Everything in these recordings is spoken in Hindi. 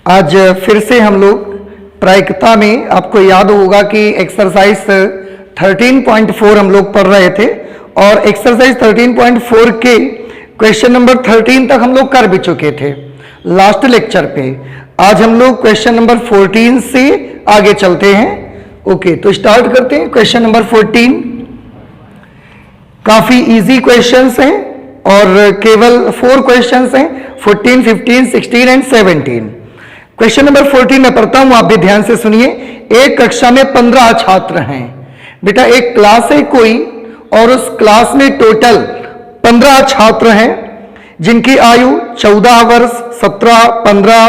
आज फिर से हम लोग प्रायिकता में, आपको याद होगा कि एक्सरसाइज 13.4 हम लोग पढ़ रहे थे और एक्सरसाइज 13.4 के क्वेश्चन नंबर 13 तक हम लोग कर भी चुके थे लास्ट लेक्चर पे। आज हम लोग क्वेश्चन नंबर 14 से आगे चलते हैं। ओके, तो स्टार्ट करते हैं। क्वेश्चन नंबर 14 काफी इजी क्वेश्चंस हैं और केवल 4 क्वेश्चंस हैं, 14, 15, 16 एंड 17। क्वेश्चन नंबर 14 में पढ़ता हूं, आप भी ध्यान से सुनिए। एक कक्षा में 15 छात्र हैं। बेटा एक क्लास है कोई और उस क्लास में टोटल 15 छात्र हैं जिनकी आयु 14 वर्ष, 17, 15,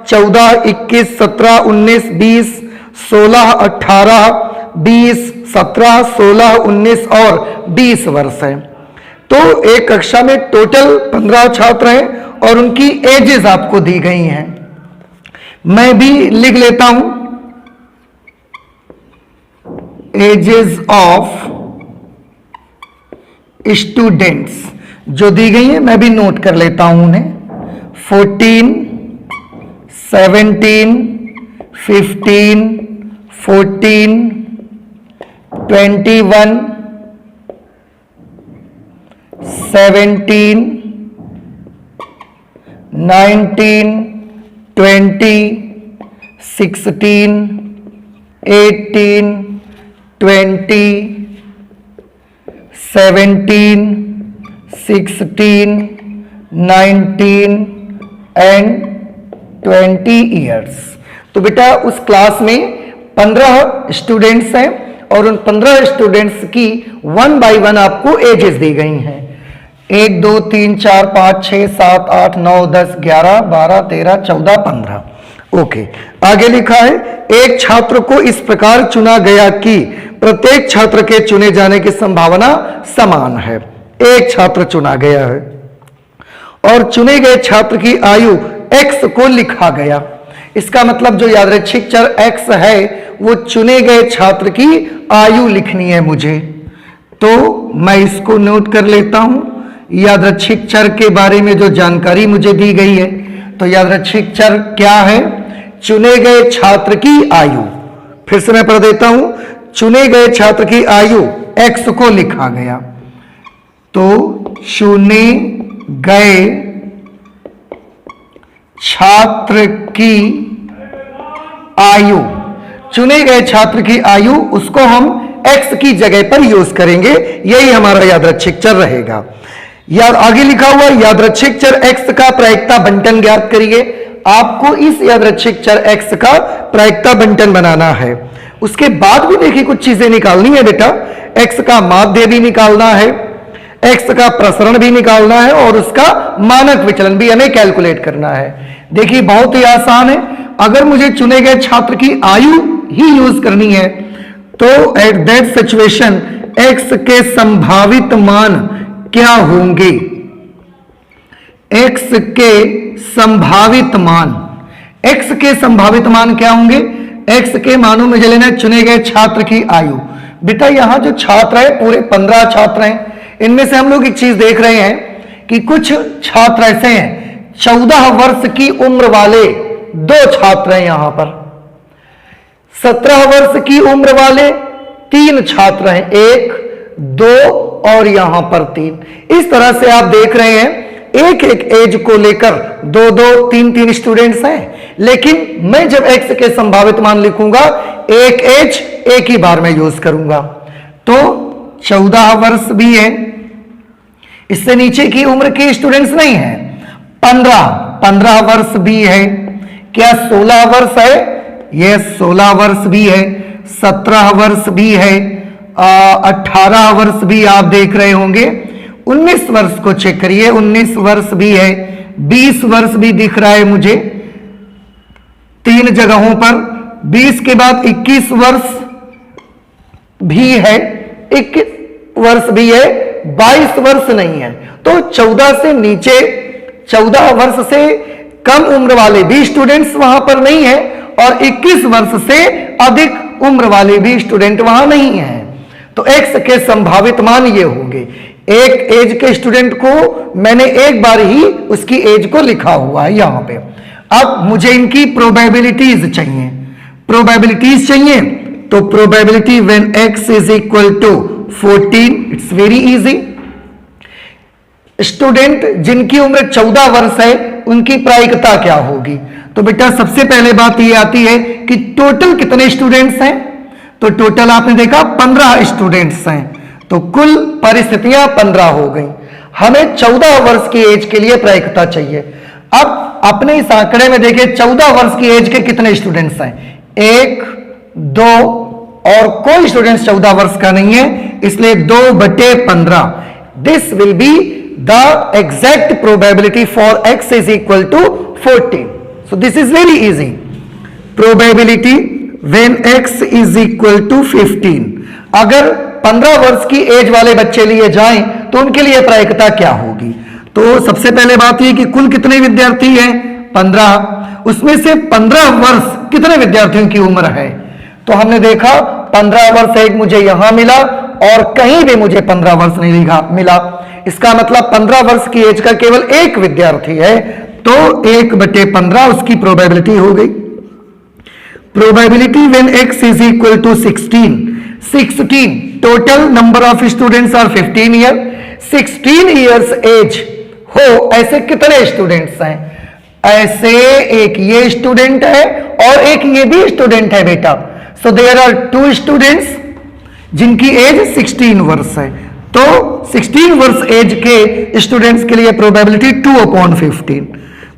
14, 21, 17, 19, 20, 16, 18, 20, 17, 16, 19 और 20 वर्ष है। तो एक कक्षा में टोटल 15 छात्र हैं और उनकी एजेस आपको दी गई हैं। मैं भी लिख लेता हूं, एजेस ऑफ स्टूडेंट्स जो दी गई है मैं भी नोट कर लेता हूं उन्हें। 14, 17, 15, 14, 21, 17, 19, 20, 16, 18, 20, 17, 16, 19 एंड 20 ईयर्स। तो बेटा उस क्लास में 15 स्टूडेंट्स हैं और उन 15 स्टूडेंट्स की 1 बाय 1 आपको एजेस दी गई हैं। 1, 2, 3, 4, 5, 6, 7, 8, 9, 10, 11, 12, 13, 14, 15। ओके, आगे लिखा है एक छात्र को इस प्रकार चुना गया कि प्रत्येक छात्र के चुने जाने की संभावना समान है। एक छात्र चुना गया है और चुने गए छात्र की आयु x को लिखा गया। इसका मतलब जो यादृच्छिक चर x है वो चुने गए छात्र की आयु लिखनी है मुझे, तो मैं इसको नोट कर लेता हूं। यादृच्छिक चर के बारे में जो जानकारी मुझे दी गई है, तो यादृच्छिक चर क्या है? चुने गए छात्र की आयु। फिर से मैं पढ़ देता हूं, चुने गए छात्र की आयु x को लिखा गया। तो चुने गए छात्र की आयु, चुने गए छात्र की आयु उसको हम x की जगह पर यूज करेंगे, यही हमारा यादृच्छिक चर रहेगा। यार आगे लिखा हुआ यादृच्छिक चर x का प्रायिकता बंटन ज्ञात करिए। आपको इस यादृच्छिक चर x का प्रायिकता बंटन बनाना है। उसके बाद भी देखिए कुछ चीजें निकालनी है बेटा। x का माध्य भी निकालना है, x का प्रसरण भी निकालना है और उसका मानक विचलन भी हमें कैलकुलेट करना है। देखिए बहुत ही आसान है। अगर मुझे चुने गए छात्र की आयु ही यूज करनी है तो एट दैट सिचुएशन x के संभावित मान क्या होंगे? x के संभावित मान, x के संभावित मान क्या होंगे? x के मानों में लेना चुने गए छात्र की आयु। बेटा यहां जो छात्र है पूरे 15 छात्र हैं। इनमें से हम लोग एक चीज देख रहे हैं कि कुछ छात्र ऐसे हैं 14 वर्ष की उम्र वाले 2 छात्र हैं, यहां पर 17 वर्ष की उम्र वाले 3 छात्र हैं, 1, 2 और यहां पर 3। इस तरह से आप देख रहे हैं एक एक एज को लेकर 2-2, 3-3 स्टूडेंट्स हैं। लेकिन मैं जब x के संभावित मान लिखूंगा एक एज एक ही बार में यूज करूंगा। तो 14 वर्ष भी है, इससे नीचे की उम्र के स्टूडेंट्स नहीं है। 15 वर्ष भी है। क्या 16 वर्ष है? यह 16 वर्ष भी है। 17 वर्ष भी है। 18 वर्ष भी आप देख रहे होंगे। 19 वर्ष को चेक करिए, 19 वर्ष भी है। 20 वर्ष भी दिख रहा है मुझे 3 जगहों पर। 20 के बाद 21 वर्ष भी है, 21 वर्ष भी है, 22 वर्ष नहीं है। तो 14 से नीचे, 14 वर्ष से कम उम्र वाले भी स्टूडेंट्स वहां पर नहीं है और 21 वर्ष से अधिक उम्र वाले भी स्टूडेंट वहां नहीं है। तो x के संभावित मान ये होंगे। एक एज के स्टूडेंट को मैंने एक बार ही उसकी एज को लिखा हुआ है यहां पे। अब मुझे इनकी प्रोबेबिलिटीज चाहिए, प्रोबेबिलिटीज चाहिए, तो probability when x is equal to 14, it's very easy. Student जिनकी उम्र 14 वर्ष है उनकी प्रायिकता क्या होगी? तो बेटा सबसे पहले बात ये आती है कि टोटल कितने स्टूडेंट्स हैं, तो टोटल आपने देखा 15 स्टूडेंट्स हैं, तो कुल परिस्थितियां 15 हो गई। हमें 14 वर्ष की एज के लिए प्रायिकता चाहिए। अब अपने इस आंकड़े में देखिए 14 वर्ष की एज के कितने स्टूडेंट्स हैं, 1, 2 और कोई स्टूडेंट्स 14 वर्ष का नहीं है, इसलिए 2/15। This will be the exact probability for x is equal to 14। So this is very easy. Probability when x is equal to 15, अगर 15 वर्ष की एज वाले बच्चे लिए जाएं तो उनके लिए प्रायिकता क्या होगी? तो सबसे पहले बात यह कि कुल कितने विद्यार्थी हैं, 15, उसमें से 15 वर्ष कितने विद्यार्थियों की उम्र है? तो हमने देखा 15 वर्ष एक मुझे यहां मिला और कहीं भी मुझे 15 वर्ष नहीं मिला, इसका मतलब 15 वर्ष की एज का केवल एक विद्यार्थी है, तो 1/15 उसकी प्रोबेबिलिटी हो गई। Probability when x is equal to 16, total number of students are 15 year, 16 years age हो ऐसे कितने स्टूडेंट्स हैं? ऐसे एक ये स्टूडेंट है और एक ये भी स्टूडेंट है बेटा, सो देयर आर 2 स्टूडेंट्स जिनकी एज 16 वर्ष है, तो 16 वर्ष एज के स्टूडेंट्स के लिए probability 2/15।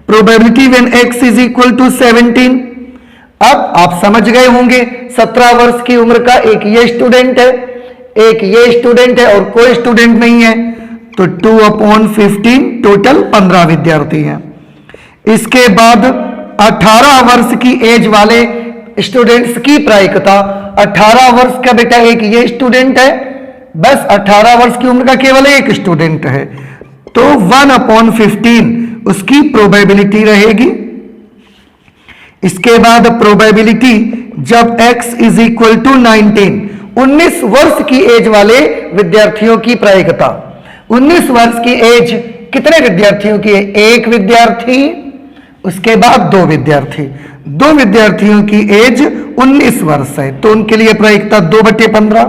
Probability when x is equal to 17, अब आप समझ गए होंगे 17 वर्ष की उम्र का एक ये स्टूडेंट है, एक ये स्टूडेंट है और कोई स्टूडेंट नहीं है, तो 2/15, टोटल 15 विद्यार्थी हैं। इसके बाद 18 वर्ष की एज वाले स्टूडेंट्स की प्रायिकता, 18 वर्ष का बेटा एक ये स्टूडेंट है, बस 18 वर्ष की उम्र का केवल एक स्टूडेंट है, तो 1/15 उसकी प्रोबेबिलिटी रहेगी। इसके बाद प्रोबेबिलिटी जब x इज इक्वल टू 19 वर्ष की एज वाले विद्यार्थियों की प्रायिकता, 19 वर्ष की एज कितने विद्यार्थियों की है? एक विद्यार्थी, उसके बाद 2 विद्यार्थी, 2 विद्यार्थियों की एज 19 वर्ष है, तो उनके लिए प्रायिकता 2/15।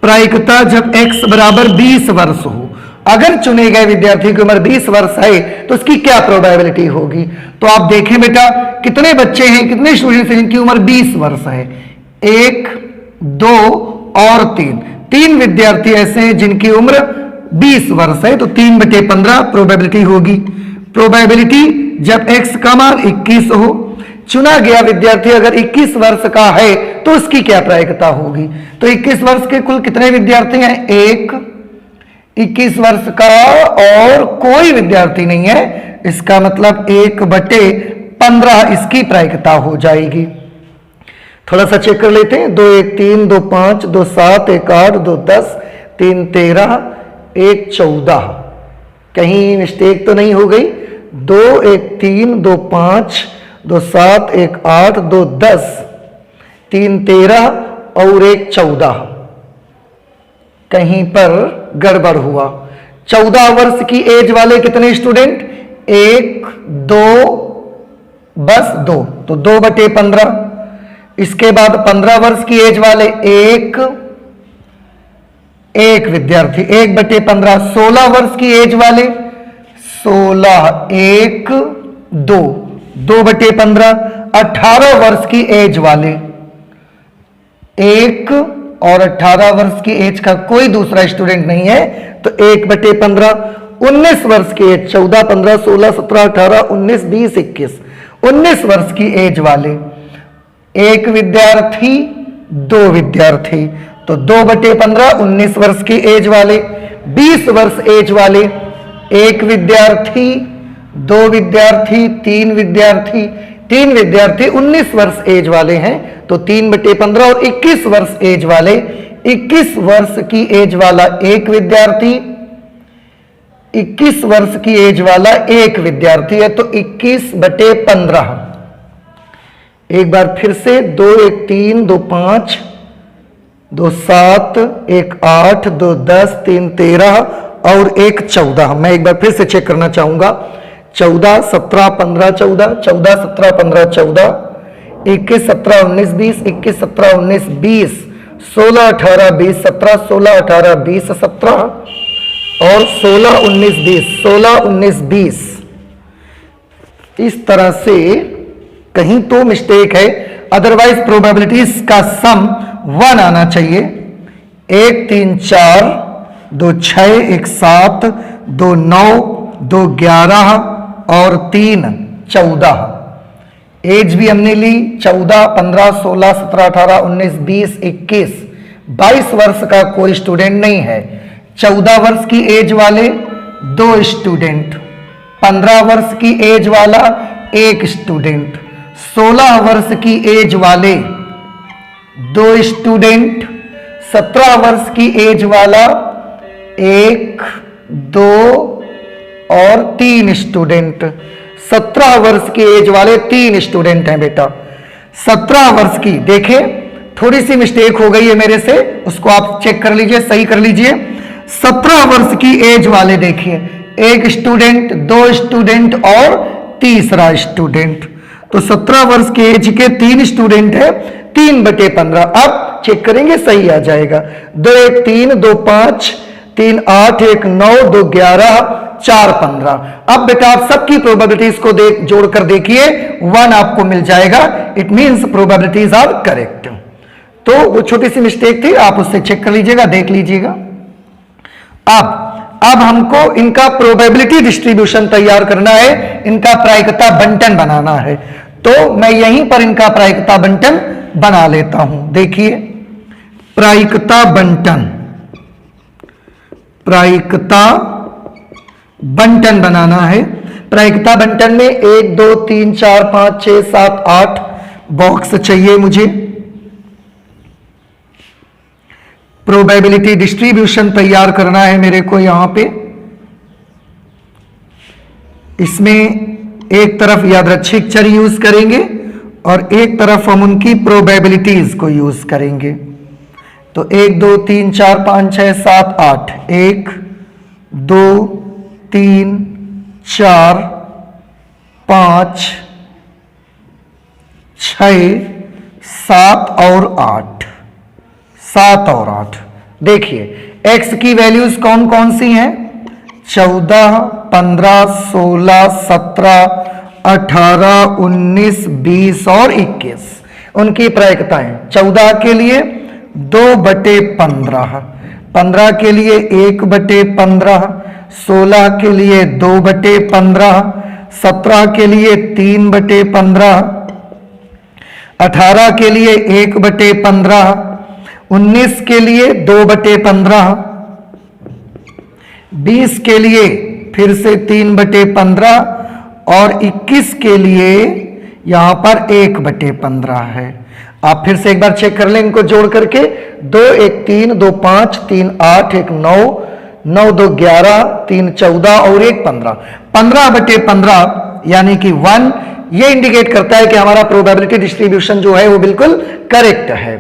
प्रायिकता जब x बराबर 20 वर्ष हो, अगर चुने गए विद्यार्थी की उम्र 20 वर्ष है तो उसकी क्या प्रोबेबिलिटी होगी? तो आप देखें बेटा कितने बच्चे हैं, कितने स्टूडेंट्स हैं जिनकी उम्र 20 वर्ष है, 1, 2 और 3 विद्यार्थी ऐसे हैं जिनकी उम्र 20 वर्ष है, तो 3/15 प्रोबेबिलिटी होगी। प्रोबेबिलिटी जब x का मान 21 हो, चुना गया विद्यार्थी अगर 21 वर्ष का है तो उसकी क्या प्रायिकता होगी? तो 21 वर्ष के कुल कितने विद्यार्थी हैं? 1, 21 वर्ष का और कोई विद्यार्थी नहीं है, इसका मतलब 1/15 इसकी प्रायिकता हो जाएगी। थोड़ा सा चेक कर लेते हैं, 2 1 3 2 5 2 7 1 8 2 10 3 13 1 14, कहीं मिस्टेक तो नहीं हो गई? 2 1 3 2 5 2 7 1 8 2 10 3 13 और 1 14, कहीं पर गड़बड़ हुआ। 14 वर्ष की एज वाले कितने स्टूडेंट? 1 2, बस 2, तो 2/15। इसके बाद 15 वर्ष की एज वाले एक विद्यार्थी, 1/15। 16 वर्ष की एज वाले 16, 1 2, 2/15। 18 वर्ष की एज वाले 1 और 18 वर्ष की एज का कोई दूसरा स्टूडेंट नहीं है, तो 1/15। 19 वर्ष की एज 14 15 16 17 18 19 20 21, 19 वर्ष की एज वाले 1 विद्यार्थी 2 विद्यार्थी, तो 2/15 19 वर्ष की एज वाले। 20 वर्ष एज वाले 1 विद्यार्थी 2 विद्यार्थी 3 विद्यार्थी, 3 विद्यार्थी 19 वर्ष एज वाले हैं, तो 3/15। और 21 वर्ष एज वाले 21 वर्ष की एज वाला 1 विद्यार्थी, 21 वर्ष की एज वाला 1 विद्यार्थी है, तो 21/15। एक बार फिर से 2 1 3 2 5 2 7 1 8 2 10 3 13 और 1 14। मैं एक बार फिर से चेक करना चाहूंगा। 14 17 15 14 14 17 15 14 21 17 19 20 21 17 19 20 16 18 20 17 16 18 20 17 और 16 19 20 16 19 20। इस तरह से कहीं तो मिस्टेक है, अदरवाइज प्रोबेबिलिटीज का सम 1 आना चाहिए। 1 3 4 2 6 1 7 2 9 2 11 और 3 14। एज भी हमने ली 14 15 16 17 18 19 20 21 22 वर्ष का कोई स्टूडेंट नहीं है। 14 वर्ष की एज वाले 2 स्टूडेंट, 15 वर्ष की एज वाला 1 स्टूडेंट, 16 वर्ष की एज वाले 2 स्टूडेंट, 17 वर्ष की एज वाला 1 2 और 3 स्टूडेंट। 17 वर्ष की एज वाले 3 स्टूडेंट हैं बेटा। 17 वर्ष की, देखिए थोड़ी सी मिस्टेक हो गई है मेरे से, उसको आप चेक कर लीजिए, सही कर लीजिए। 17 वर्ष की एज वाले देखिए 1 स्टूडेंट, 2 स्टूडेंट और तीसरा स्टूडेंट। तो 17 वर्ष की एज के 3 स्टूडेंट है, 3/15। अब चेक करेंगे, सही आ जाएगा। 2 1 3 2 5 3 8 1 9 2 11 4 15। अब बेटा आप सबकी प्रोबेबिलिटीज को जोड़कर देखिए, 1 आपको मिल जाएगा। It means probabilities are correct. तो वो छोटी सी मिस्टेक थी, आप उससे चेक कर लीजिएगा, देख लीजिएगा। अब हमको इनका प्रोबेबिलिटी डिस्ट्रीब्यूशन तैयार करना है, इनका प्रायिकता बंटन बनाना है। तो मैं यहीं पर इनका प्रायिकता बंटन बना लेता हूं। देखिए प्रायिकता बंटन, प्रायिकता बंटन बनाना है। प्रायिकता बंटन में 1 2 3 4 5 6 7 8 बॉक्स चाहिए मुझे। प्रोबेबिलिटी डिस्ट्रीब्यूशन तैयार करना है मेरे को यहां पे। इसमें एक तरफ यादृच्छिक चर यूज करेंगे और एक तरफ हम उनकी प्रोबेबिलिटीज को यूज करेंगे। तो 1 2 3 4 5 6 7 8, 1 2 3 4 5 6 7 और 8, 7 और 8। देखिए x की वैल्यूज कौन कौन सी हैं? 14 15 16 17 18 19 20 और 21 उनकी प्रायिकताएं। 14 के लिए 2/15, 15 के लिए 1/15, 16 के लिए 2/15, 17 के लिए 3/15, 18 के लिए 1/15, 19 के लिए 2/15, 20 के लिए फिर से 3/15 और 21 के लिए यहां पर 1/15 है। आप फिर से एक बार चेक कर लें इनको जोड़ करके। 2 1 3 2 5 3 8 1 9 9 2 11 3 14 और 1 15, 15/15 यानी कि 1। ये इंडिकेट करता है कि हमारा प्रोबेबिलिटी डिस्ट्रीब्यूशन जो है वो बिल्कुल करेक्ट है।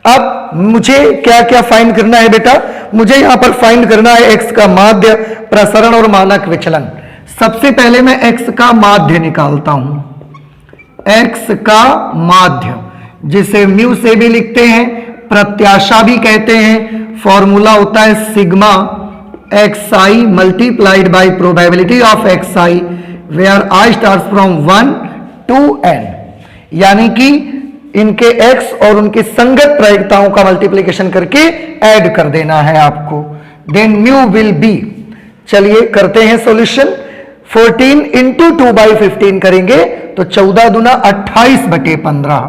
अब मुझे क्या क्या फाइंड करना है बेटा? मुझे यहां पर फाइंड करना है एक्स का माध्य, प्रसरण और मानक विचलन। सबसे पहले मैं एक्स का माध्य निकालता हूं। एक्स का माध्य, जिसे म्यू से भी लिखते हैं, प्रत्याशा भी कहते हैं। फॉर्मूला होता है sigma x i multiplied by probability of x i, where i start from 1 to n। यानी कि इनके x और उनकी संगत प्रायिकताओं का मल्टीप्लिकेशन करके ऐड कर देना है आपको। देन म्यू विल बी, चलिए करते हैं सॉल्यूशन। 14 इंटू 2/15 करेंगे तो 14 दूना 28/15।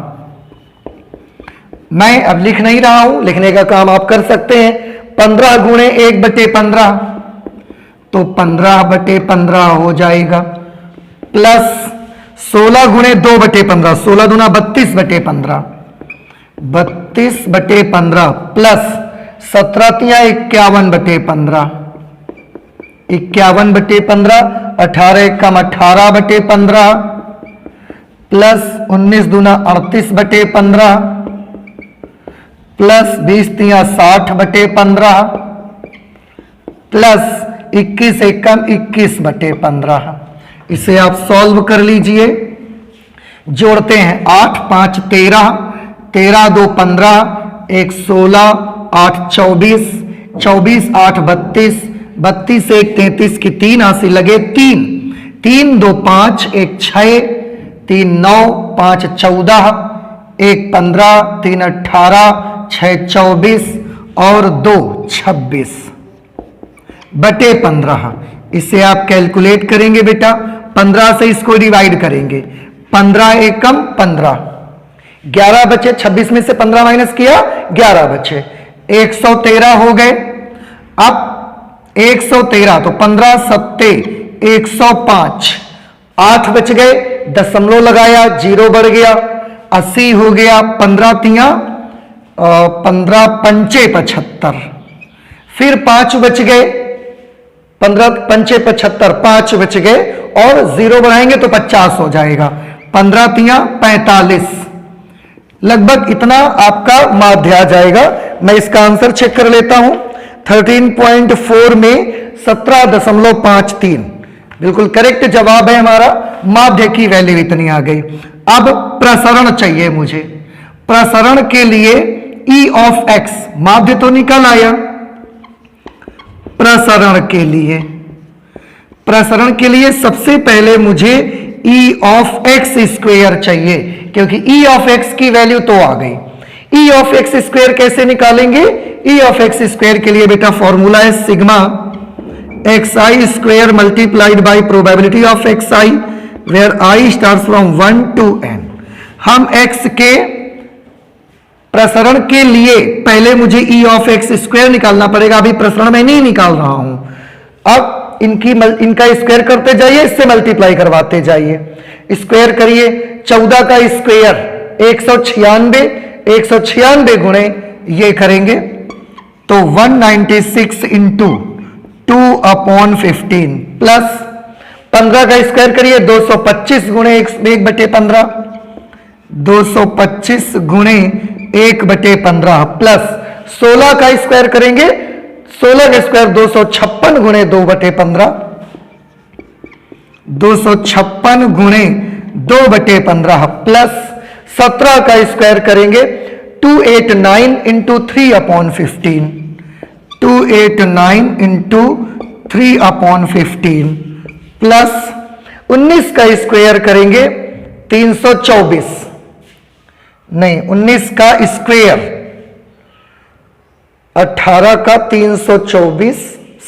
मैं अब लिख नहीं रहा हूं, लिखने का काम आप कर सकते हैं। 15 गुणे 1/15 तो 15/15 हो जाएगा, प्लस 16 गुणे 2/15, 16 दूना 32/15, 32/15 प्लस 17 तिया 51/15, 51/15, 18 कम 18/15 प्लस 19 दूना 38/15 प्लस 20 तिया 60/15 प्लस 21 एकम 21/15। इसे आप सॉल्व कर लीजिए। जोड़ते हैं 8 5 13, 13 2 15, 1 16, 8 24, 24 8 32, 32 1 33 की 3 हासिल लगे 3, 3 2 5, 1 6, 3 9, 5 14, 1 15, 3 18, 6 24 और 2 26 बटे 15। इसे आप कैलकुलेट करेंगे बेटा, 15 से इसको डिवाइड करेंगे, 15 एकम 15, 11 बचे, 26 में से 15 माइनस किया 11 बचे, 113 हो गए। अब 113 तो 15 सत्ते 105, 8 बच गए, दशमलव लगाया, 0 बढ़ गया, 80 हो गया, 15 तिया 15 पंचे 75, फिर 5 बच गए, 15 पंचे 75, 5 बच गए और 0 बढ़ाएंगे तो 50 हो जाएगा, 15 तिया 45, लगभग इतना आपका माध्य आ जाएगा। मैं इसका आंसर चेक कर लेता हूं, 13.4 में 17.53 बिल्कुल करेक्ट जवाब है हमारा। माध्य की वैल्यू इतनी आ गई। अब प्रसरण चाहिए मुझे, प्रसरण के लिए E ऑफ x, माध्य तो निकल आया, प्रसरण के लिए सबसे पहले मुझे E ऑफ x स्क्वायर चाहिए, क्योंकि E ऑफ x की वैल्यू तो आ गई। E ऑफ x स्क्वायर कैसे निकालेंगे? E ऑफ x स्क्वायर के लिए बेटा फॉर्मूला है sigma xi square multiplied by probability of xi, where i starts from 1 to n। हम x के प्रसरण के लिए पहले मुझे E ऑफ x स्क्वायर निकालना पड़ेगा, अभी प्रसरण में नहीं निकाल रहा हूं। अब इनका स्क्वायर करते जाइए, इससे मल्टीप्लाई करवाते जाइए, स्क्वायर करिए, 14 का स्क्वायर 196, 196 गुणे ये करेंगे तो 196 इंटू 2/15 प्लस 15 का स्क्वायर करिए 225 गुणे 1/15, 225 गुणे 1/15 प्लस 16 का स्क्वायर करेंगे, 16 का स्क्वायर 256 गुणे 2/15, 256 गुणे 2/15 प्लस 17 का स्क्वायर करेंगे 289 इंटू 3/15, 289 इंटू 3/15 प्लस 19 का स्क्वायर करेंगे 324, नहीं 19 का स्क्वायर 18 का 324,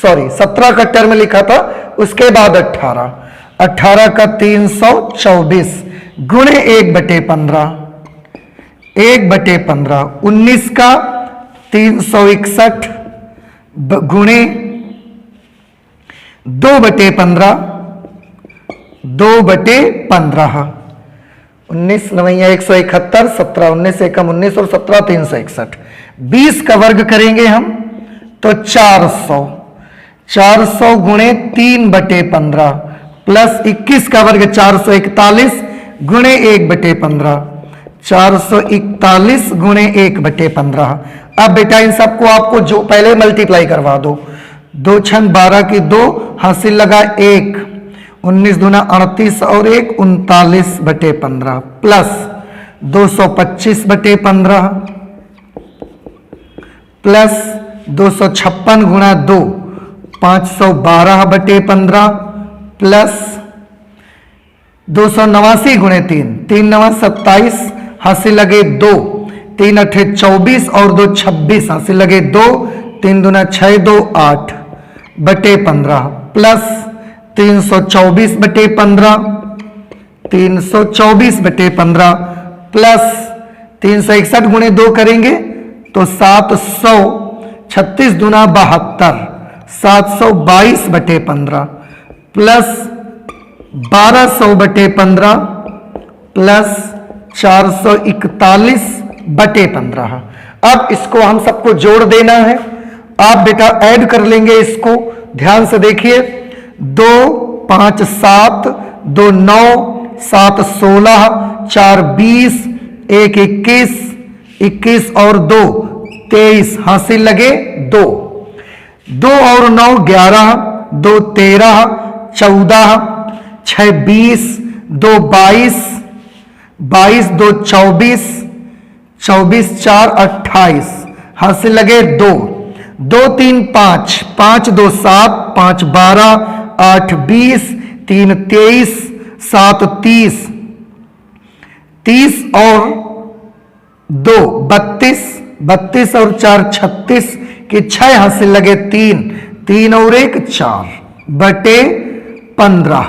सॉरी 17 का टर्म लिखा था उसके बाद 18, 18 का 324 गुणे 1/15, 1/15, 19 का 361 गुणे 2/15, 2/15, 19 नवैया 171, 17 19 एकम 19 और 17 361, 20 का वर्ग करेंगे हम तो 400, 400 गुणे 3/15 प्लस 21 का वर्ग 441 गुणे 1/15, 441 गुणे 1/15। अब बेटा इन सबको आपको जो पहले मल्टीप्लाई करवा दो, 2 छन 12 की 2 हासिल लगा 1, 19 दूना 38 और 1 39/15 प्लस 225/15 प्लस 256 गुणा 2 512/15 प्लस 289 गुणे 3, 3 9 27 हासिल लगे 2, 3 8 24 और 2 26 हासिल लगे 2, 3 दूना 6 2 8/15 प्लस 324/15, 324/15 प्लस 361 गुणे 2 करेंगे तो 700, 36 दूना 72, 722/15 प्लस 1200/15 प्लस 441/15। अब इसको हम सबको जोड़ देना है, आप बेटा ऐड कर लेंगे इसको, ध्यान से देखिए, 2 5 7, 2 9, 7 16, 4 20, 1 21, 21 और 2 23 हासिल लगे 2, 2 और 9 11, 2 13, 14, 6 20, 2 22, 22 2 24, 24 4 28, हासिल लगे 2, 2 3 5, 5 2 7, 5 12, 8 20, 3 23, 7 30, 30 और 2 32, 32 और 4 36 की 6 हासिल लगे 3, 3 और 1 4 बटे 15,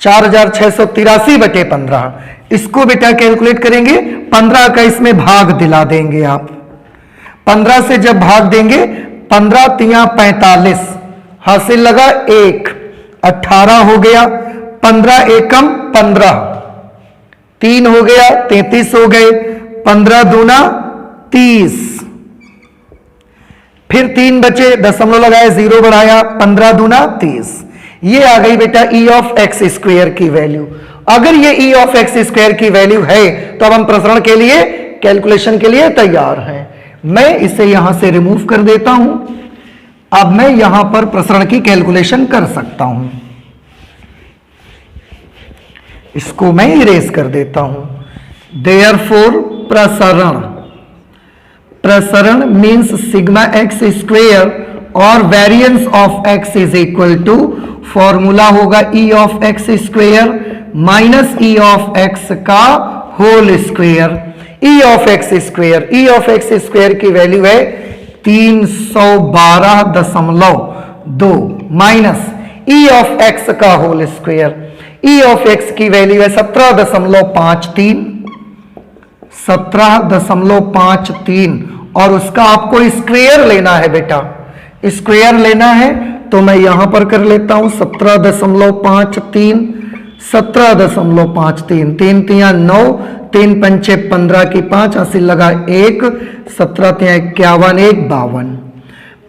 4683 बटे 15। इसको बेटा कैलकुलेट करेंगे, 15 का इसमें भाग दिला देंगे आप। 15 से जब भाग देंगे, 15 तिया 45, हासिल लगा 1, 18 हो गया, 15 एकम 15, 3 हो गया 33 हो गए, 15 दूना 30, फिर 3 बचे, दशमलव लगाए, 0 बढ़ाया, 15 दूना 30। ये आ गई बेटा ई ऑफ एक्स स्क्वायर की वैल्यू। अगर ये ई ऑफ एक्स स्क्वायर की वैल्यू है तो अब हम प्रसरण के लिए, कैलकुलेशन के लिए तैयार हैं। मैं इसे यहां से रिमूव कर देता हूं। अब मैं यहां पर प्रसरण की कैलकुलेशन कर सकता हूं। इसको मैं इरेज कर देता हूं। देयरफॉर प्रसरण, प्रसरण मीन्स सिग्मा एक्स स्क्वायर और variance of X is equal to, formula होगा E of X square minus E of x का whole square. E of X square, E of X square की वैल्यू है 312.2 माइनस ई ऑफ एक्स का whole square. E of X की वैल्यू है 17.53, 17.53 और उसका आपको स्क्वायर लेना है बेटा। स्क्वायर लेना है तो मैं यहां पर कर लेता हूं 17.53, 17.53, 3 तिया 9, 3 पंचे 15 की 5, हासिल लगा 1, 17 तिया 51, 1 52,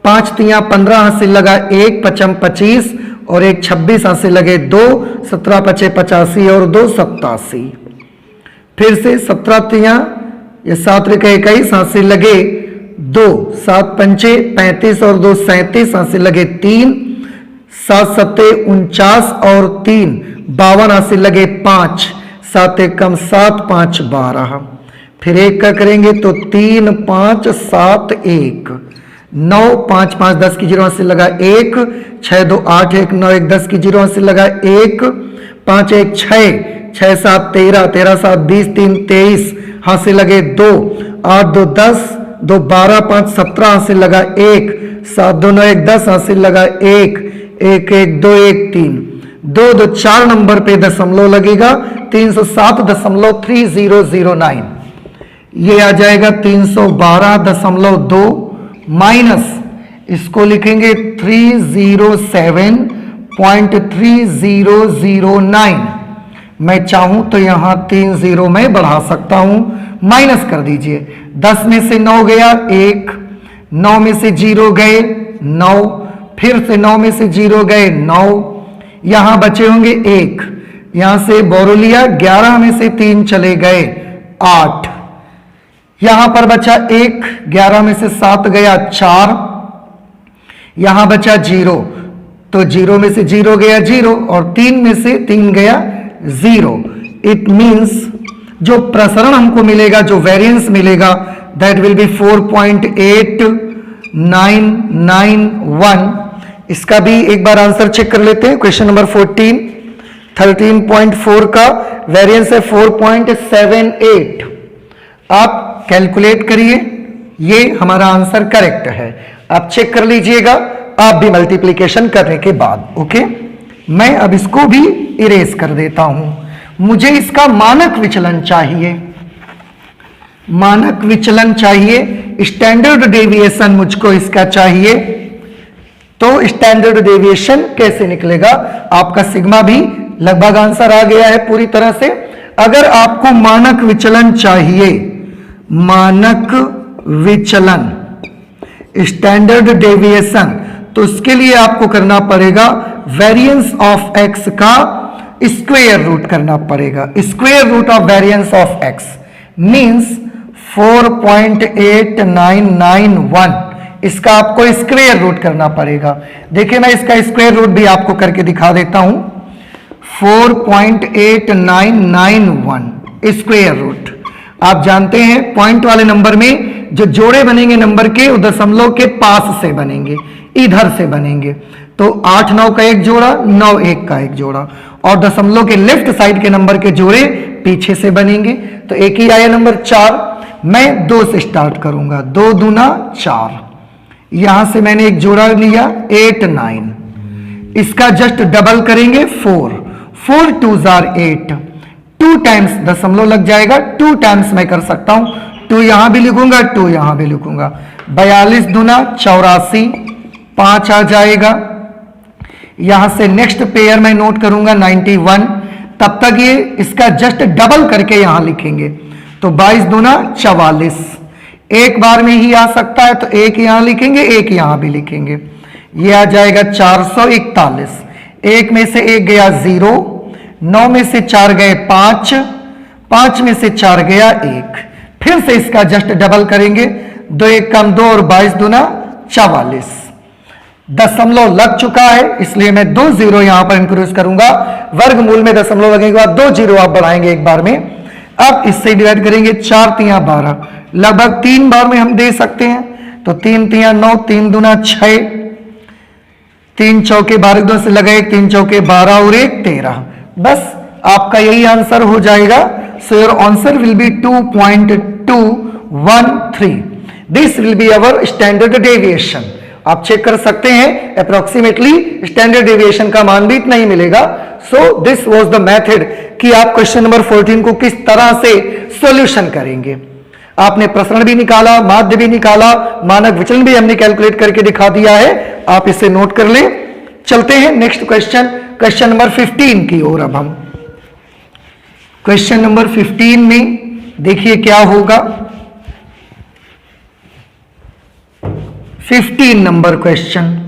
5 तिया 15, हासिल लगा 1, 55 25 और 1 26, हासिल लगे 2, 17 पचे 85 और 2 87। फिर से 17 तिया, ये 7 रिका 21, हासिल लगे 2, 7 पंचे 35 और 2 37, हासिल लगे 3, 7 सत्ते 49 और 3 52, हासिल लगे 5, 7 एकम 7, 5 12। फिर 1 का करेंगे तो 3 5 7 1, 9 5 5 10 की 0, हासिल लगा 1, 6 2 8 1 9 1 10 की 0, हासिल लगा 1, 5 1 6, 6 7 13, 13 7 20, 3 23, हासिल लगे 2, 8 2 10, 2 12 5 17, हासिल लगा 1, 7 2 9 1 10, हासिल लगा 1, 1 1 2 1 3, 2 2 4 नंबर पे दशमलव लगेगा, 307.3009। ये आ जाएगा 312.2 माइनस, इसको लिखेंगे 307.3009। मैं चाहूं तो यहां 3 0 में बढ़ा सकता हूं, माइनस कर दीजिए। 10 में से 9 गया 1, 9 में से 0 गए 9, फिर से 9 में से 0 गए 9, यहां बचे होंगे 1, यहां से बोरो लिया, 11 में से 3 चले गए 8, यहां पर बचा 1, 11 में से 7 गया 4, यहां बचा 0, तो 0 में से 0 गया 0 और 3 में से 3 गया 0। इट मींस जो प्रसरण हमको मिलेगा, जो वेरिएंस मिलेगा, दैट विल बी 4.8991। इसका भी एक बार आंसर चेक कर लेते हैं। क्वेश्चन नंबर 14, 13.4 का वेरिएंस है 4.78। आप कैलकुलेट करिए, ये हमारा आंसर करेक्ट है। आप चेक कर लीजिएगा, आप भी मल्टीप्लिकेशन करने के बाद। ओके, मैं अब इसको भी इरेज कर देता हूं। मुझे इसका मानक विचलन चाहिए, मानक विचलन चाहिए, स्टैंडर्ड डेविएशन मुझको इसका चाहिए। तो स्टैंडर्ड डेविएशन कैसे निकलेगा? आपका सिग्मा भी लगभग आंसर आ गया है पूरी तरह से। अगर आपको मानक विचलन चाहिए, मानक विचलन, स्टैंडर्ड डेविएशन, तो उसके लिए आपको करना पड़ेगा वेरिएंस ऑफ एक्स का स्क्वायर रूट करना पड़ेगा। Square root of variance of x means 4.8991। इसका आपको स्क्वायर रूट करना पड़ेगा। देखिए, मैं इसका स्क्वायर रूट भी आपको करके दिखा देता हूं। 4.8991 स्क्वायर रूट। आप जानते हैं पॉइंट वाले नंबर में जो जोड़े बनेंगे नंबर के वो दशमलव के पास से बनेंगे, इधर से बनेंगे। तो 8 9 का एक जोड़ा, 9 1 का एक जोड़ा, और दशमलव के लेफ्ट साइड के नंबर के जोड़े पीछे से बनेंगे। तो एक ही आया नंबर 4। मैं 2 से स्टार्ट करूंगा, 2 दूना 4, यहां से मैंने एक जोड़ा लिया 8 9, इसका जस्ट डबल करेंगे 4 2 8, 2 टाइम्स दशमलव लग जाएगा, 2 टाइम्स मैं कर सकता हूं, 2 यहां भी लिखूंगा, 2 यहां भी लिखूंगा, 42 दूना 84, 5 आ जाएगा। यहां से नेक्स्ट पेयर मैं नोट करूंगा 91, तब तक ये इसका जस्ट डबल करके यहां लिखेंगे। तो 22 दूना 44, एक बार में ही आ सकता है, तो एक यहां लिखेंगे, एक यहां भी लिखेंगे। ये आ जाएगा 441, एक में से एक गया 0, 9 में से 4 गए 5, 5 में से 4 गया 1, फिर से इसका जस्ट डबल करेंगे, 2 1 कम 2 और 22 दूना 44। दशमलव लग चुका है, इसलिए मैं 2 0 यहां पर इंक्लूड करूंगा। वर्गमूल में दशमलव लगने के बाद 2 0 आप बढ़ाएंगे एक बार में। अब इससे डिवाइड करेंगे, 4 3 12, लगभग 3 बार में हम दे सकते हैं। तो 3 3 9, 3 दूना 6, 3 चौके 12, 2 से लगा 1, 3 चौके 12 और 1 13। बस आपका यही आंसर हो जाएगा। So your answer will be 2.213। This will be our standard deviation. आप चेक कर सकते हैं, अप्रोक्सीमेटली स्टैंडर्ड डेविएशन का मान भी इतना ही मिलेगा। सो दिस वाज द मेथड कि आप क्वेश्चन नंबर 14 को किस तरह से सॉल्यूशन करेंगे। आपने प्रसरण भी निकाला, माध्य भी निकाला, मानक विचलन भी हमने कैलकुलेट करके दिखा दिया है। आप इसे नोट कर लें। चलते हैं नेक्स्ट क्वेश्चन, क्वेश्चन नंबर 15 की ओर। अब हम क्वेश्चन नंबर 15 में देखिए क्या होगा। 15 नंबर क्वेश्चन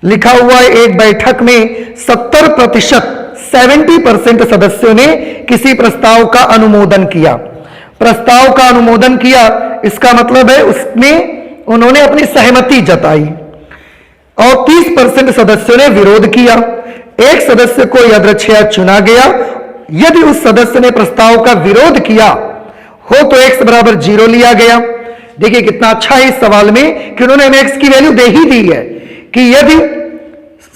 लिखा हुआ है, एक बैठक में 70% सदस्यों ने किसी प्रस्ताव का अनुमोदन किया। प्रस्ताव का अनुमोदन किया, इसका मतलब है उसमें उन्होंने अपनी सहमति जताई, और 30% सदस्यों ने विरोध किया। एक सदस्य को यादृच्छया चुना गया। यदि उस सदस्य ने प्रस्ताव का विरोध किया हो तो x बराबर 0 लिया गया। देखिए कितना अच्छा है इस सवाल में कि उन्होंने हमें x की वैल्यू दे ही दी है कि यदि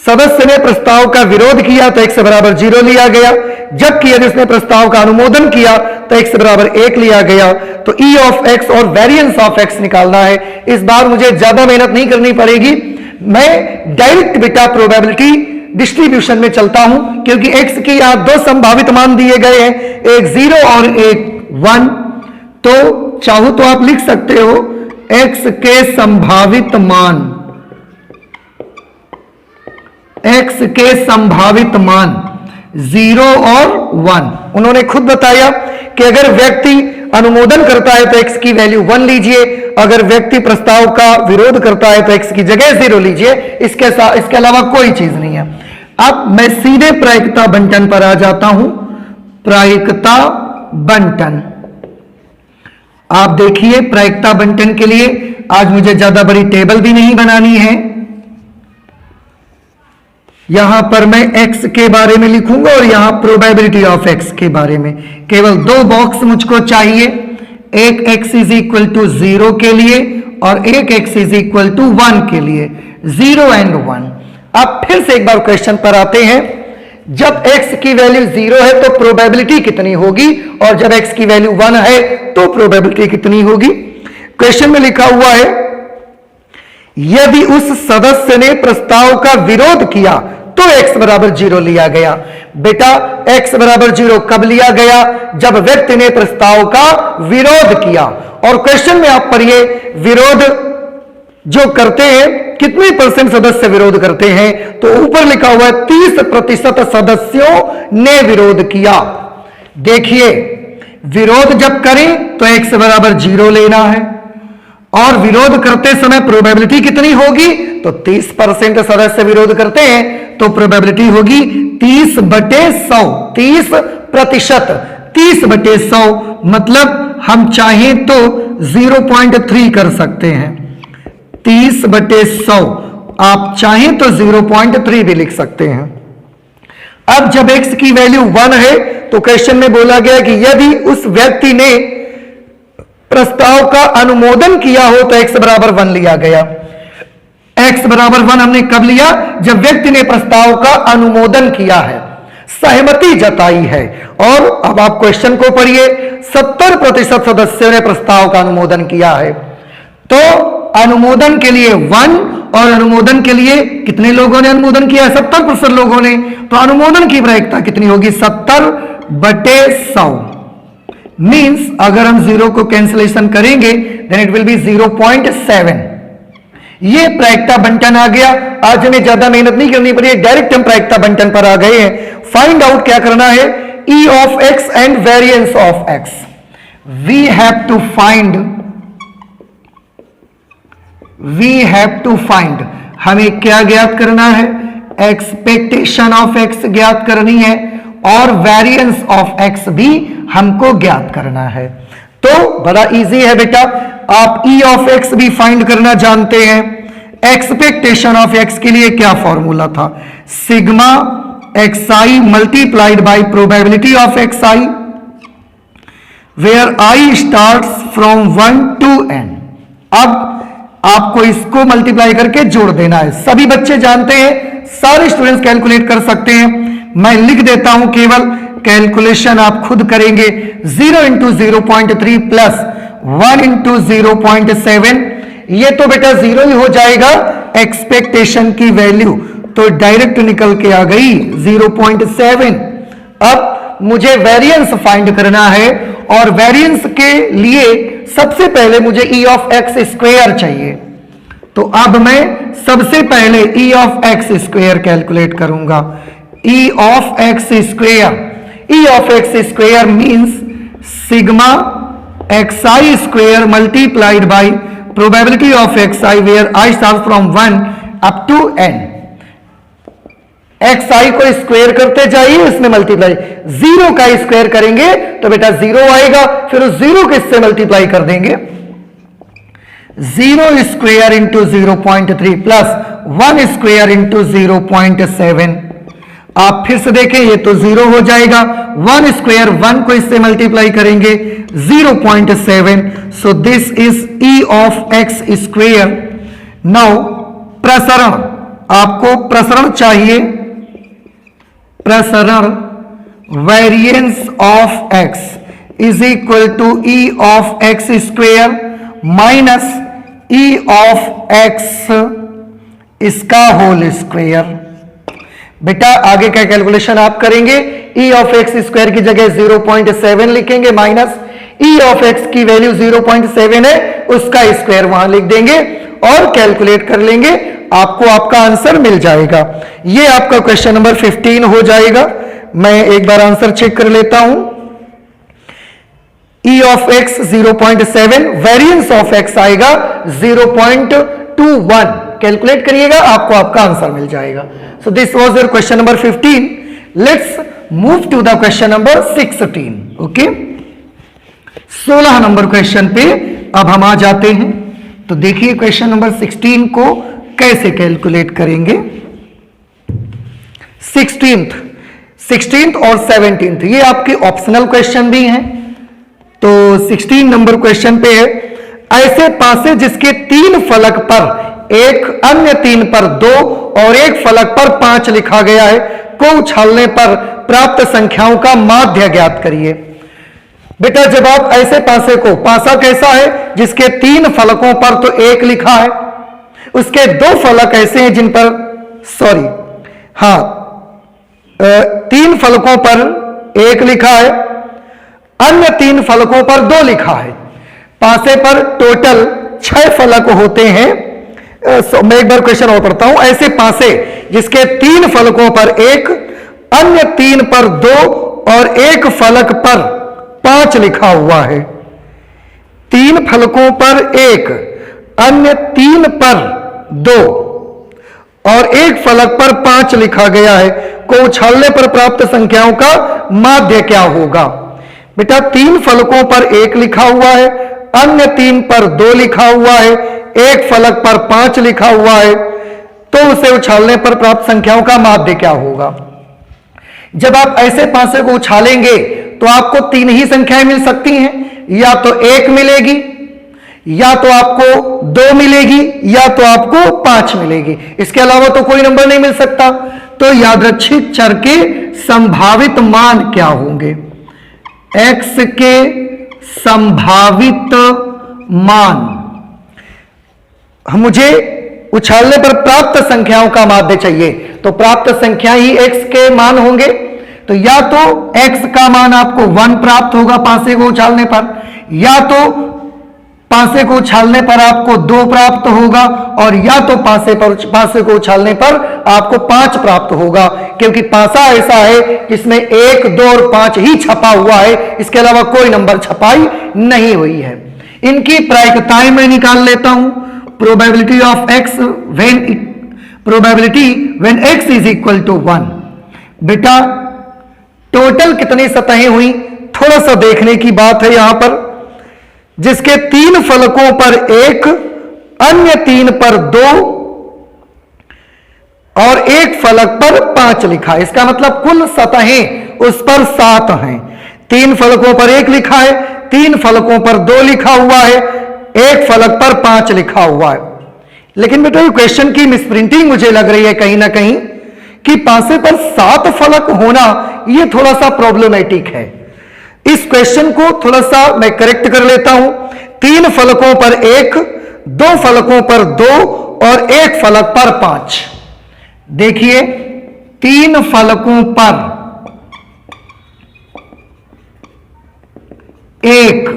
सदस्य ने प्रस्ताव का विरोध किया तो x बराबर 0 लिया गया, जबकि यदि उसने प्रस्ताव का अनुमोदन किया तो x बराबर 1 लिया गया। तो e ऑफ x और वेरिएंस ऑफ x निकालना है। इस बार मुझे ज्यादा मेहनत नहीं करनी पड़ेगी, मैं डायरेक्ट बेटा प्रोबेबिलिटी डिस्ट्रीब्यूशन में चलता हूं, क्योंकि x की यहां 2 संभावित मान दिए गए हैं, एक 0 और एक 1। तो चाहो तो आप लिख सकते हो x के संभावित मान, x के संभावित मान 0 और 1। उन्होंने खुद बताया कि अगर व्यक्ति अनुमोदन करता है तो x की वैल्यू 1 लीजिए, अगर व्यक्ति प्रस्ताव का विरोध करता है तो x की जगह 0 लीजिए। इसके अलावा कोई चीज नहीं है। अब मैं सीधे प्रायिकता बंटन पर आ जाता हूं। प्रायिकता बंटन, आप देखिए प्रायिकता बंटन के लिए आज मुझे ज्यादा बड़ी टेबल भी नहीं बनानी है। यहां पर मैं x के बारे में लिखूंगा और यहां प्रोबेबिलिटी ऑफ x के बारे में। केवल 2 बॉक्स मुझको चाहिए, एक x इज इक्वल टू 0 के लिए और एक x इज इक्वल टू 1 के लिए, 0 एंड 1। अब फिर से एक बार क्वेश्चन पर आते हैं। जब x की वैल्यू 0 है तो प्रोबेबिलिटी कितनी होगी, और जब x की वैल्यू 1 है तो प्रोबेबिलिटी कितनी होगी। क्वेश्चन में लिखा हुआ है, यदि उस सदस्य ने प्रस्ताव का विरोध किया तो x बराबर 0 लिया गया। बेटा x बराबर 0 कब लिया गया, जब व्यक्ति ने प्रस्ताव का विरोध किया। और क्वेश्चन में आप पढ़िए, विरोध जो करते हैं कितने % सदस्य विरोध करते हैं, तो ऊपर लिखा हुआ है 30% सदस्यों ने विरोध किया। देखिए विरोध जब करें तो x बराबर 0 लेना है, और विरोध करते समय प्रोबेबिलिटी कितनी होगी, तो 30% सदस्य विरोध करते हैं तो प्रोबेबिलिटी होगी 30/100, 30%, 30/100। मतलब हम चाहें तो 0.3 कर सकते हैं, 30/100। आप चाहें तो 0.3 भी लिख सकते हैं। अब जब x की वैल्यू 1 है तो क्वेश्चन में बोला गया कि यदि उस व्यक्ति ने प्रस्ताव का अनुमोदन किया हो तो x बराबर 1 लिया गया। x बराबर 1 हमने कब लिया? जब व्यक्ति ने प्रस्ताव का अनुमोदन किया है, सहमति जताई है। और अब आप क्वेश्चन को पढ़िए, 70% सदस्यों ने प्रस्ताव का अनुमोदन किया है। तो अनुमोदन के लिए 1 और अनुमोदन के लिए कितने लोगों ने अनुमोदन किया है? 70% लोगों ने। तो अनुमोदन की प्रायिकता कितनी होगी? 70/100 मींस अगर हम 0 को कैंसिलेशन करेंगे देन इट विल बी 0.7। ये प्रायिकता बंटन आ गया। आज हमें ज्यादा मेहनत नहीं करनी पड़ी, डायरेक्ट हम प्रायिकता बंटन पर आ गए हैं। फाइंड आउट क्या करना है? E of x and variance of x। We have to find हमें क्या ज्ञात करना है? एक्सपेक्टेशन ऑफ x ज्ञात करनी है और वेरिएंस ऑफ x भी हमको ज्ञात करना है। तो बड़ा इजी है बेटा, आप E ऑफ x भी फाइंड करना जानते हैं। एक्सपेक्टेशन ऑफ x के लिए क्या फॉर्मूला था? Sigma xi multiplied by probability of xi where i starts from 1 to n। अब आपको इसको मल्टीप्लाई करके जोड़ देना है। सभी बच्चे जानते हैं, सारे स्टूडेंट्स कैलकुलेट कर सकते हैं। मैं लिख देता हूं, केवल कैलकुलेशन आप खुद करेंगे। 0 × 0.3 प्लस 1 × 0.7, ये तो बेटा 0 ही हो जाएगा एक्सपेक्टेशन की वैल्यू, तो डायरेक्ट निकल के आ गई 0.7। अब मुझे वेरिएंस फाइंड करना है और वेरिएंस के लिए सबसे पहले मुझे E ऑफ x स्क्वायर चाहिए। तो अब मैं सबसे पहले E of x square calculate करूंगा। E of x square means sigma xi square multiplied by probability of xi where i starts from 1 up to n। xi को स्क्वायर करते जाइए, इसमें मल्टीप्लाई, 0 का स्क्वायर करेंगे तो बेटा 0 आएगा, फिर उस 0 को इससे मल्टीप्लाई कर देंगे। 0 square into 0.3 plus 1 square into 0.7। आप फिर से देखें, ये तो 0 हो जाएगा। 1 स्क्वायर 1 को इससे मल्टीप्लाई करेंगे 0.7। So this is E of x square. Now प्रसरण, आपको प्रसरण चाहिए। प्रसरण variance of x is equal to E of x square minus E of x इसका होल स्क्वायर। बेटा आगे का कैलकुलेशन आप करेंगे, E ऑफ x स्क्वायर की जगह 0.7 लिखेंगे माइनस E ऑफ x की वैल्यू 0.7 है, उसका स्क्वायर वहां लिख देंगे और कैलकुलेट कर लेंगे, आपको आपका आंसर मिल जाएगा। ये आपका क्वेश्चन नंबर 15 हो जाएगा। मैं एक बार आंसर चेक कर लेता हूं। E of x 0.7, variance of x आएगा 0.21। कैलकुलेट करिएगा, आपको आपका आंसर मिल जाएगा। So this was your question number 15। Let's move to the question number 16। Okay, 16 number question पे अब हम आ जाते हैं। तो देखिए क्वेश्चन नंबर 16 को कैसे कैलकुलेट करेंगे। 16th और 17th ये आपके ऑप्शनल क्वेश्चन भी हैं। तो 16 नंबर क्वेश्चन पे है, ऐसे पासे जिसके 3 फलक पर एक, अन्य 3 पर 2 और एक फलक पर 5 लिखा गया है, को उछालने पर प्राप्त संख्याओं का माध्य ज्ञात करिए। बेटा जब आप ऐसे पासे को, पासा कैसा है जिसके 3 फलकों पर तो 1 लिखा है, उसके 2 फलक ऐसे हैं जिन पर, सॉरी हाँ 3 फलकों पर 1 लिखा है, अन्य 3 फलकों पर 2 लिखा है। पासे पर टोटल 6 फलक होते हैं। मैं एक बार क्वेश्चन और पढ़ता हूं। ऐसे पासे जिसके 3 फलकों पर 1, अन्य 3 पर 2 और एक फलक पर 5 लिखा हुआ है। 3 फलकों पर 1, अन्य 3 पर 2 और एक फलक पर 5 लिखा गया है, को उछालने पर प्राप्त संख्याओं का माध्य क्या होगा। बेटा 3 फलकों पर 1 लिखा हुआ है, अन्य 3 पर 2 लिखा हुआ है, एक फलक पर 5 लिखा हुआ है, तो उसे उछालने पर प्राप्त संख्याओं का माध्य क्या होगा। जब आप ऐसे पासे को उछालेंगे तो आपको 3 ही संख्याएं मिल सकती हैं, या तो 1 मिलेगी, या तो आपको 2 मिलेगी, या तो आपको 5 मिलेगी। इसके अलावा तो कोई नंबर नहीं मिल सकता। तो यादृच्छिक चर के संभावित मान क्या होंगे? x के संभावित मान, मुझे उछालने पर प्राप्त संख्याओं का माध्य चाहिए, तो प्राप्त संख्या ही x के मान होंगे। तो या तो x का मान आपको 1 प्राप्त होगा पासे को उछालने पर, या तो पासे को उछालने पर आपको 2 प्राप्त होगा, और या तो पासे को उछालने पर आपको 5 प्राप्त होगा, क्योंकि पासा ऐसा है जिसमें 1, 2 और 5 ही छपा हुआ है, इसके अलावा कोई नंबर छपाई नहीं हुई है। इनकी प्रायिकताएं मैं निकाल लेता हूं। Probability of x when x is equal to 1। बेटा टोटल कितनी सतहें हुई, थोड़ा सा देखने की बात है यहां पर। जिसके 3 फलकों पर 1, अन्य 3 पर 2 और 1 फलक पर 5 लिखा है। इसका मतलब कुल सतहें उस पर 7 हैं। 3 फलकों पर 1 लिखा है, 3 फलकों पर 2 लिखा हुआ है, 1 फलक पर 5 लिखा हुआ है। लेकिन बेटा ये क्वेश्चन की मिसप्रिंटिंग मुझे लग रही है कहीं ना कहीं, कि पासे पर 7 फलक होना यह थोड़ा सा प्रॉब्लमेटिक है। इस क्वेश्चन को थोड़ा सा मैं करेक्ट कर लेता हूं। 3 फलकों पर 1, 2 फलकों पर 2 और 1 फलक पर 5। देखिए 3 फलकों पर 1,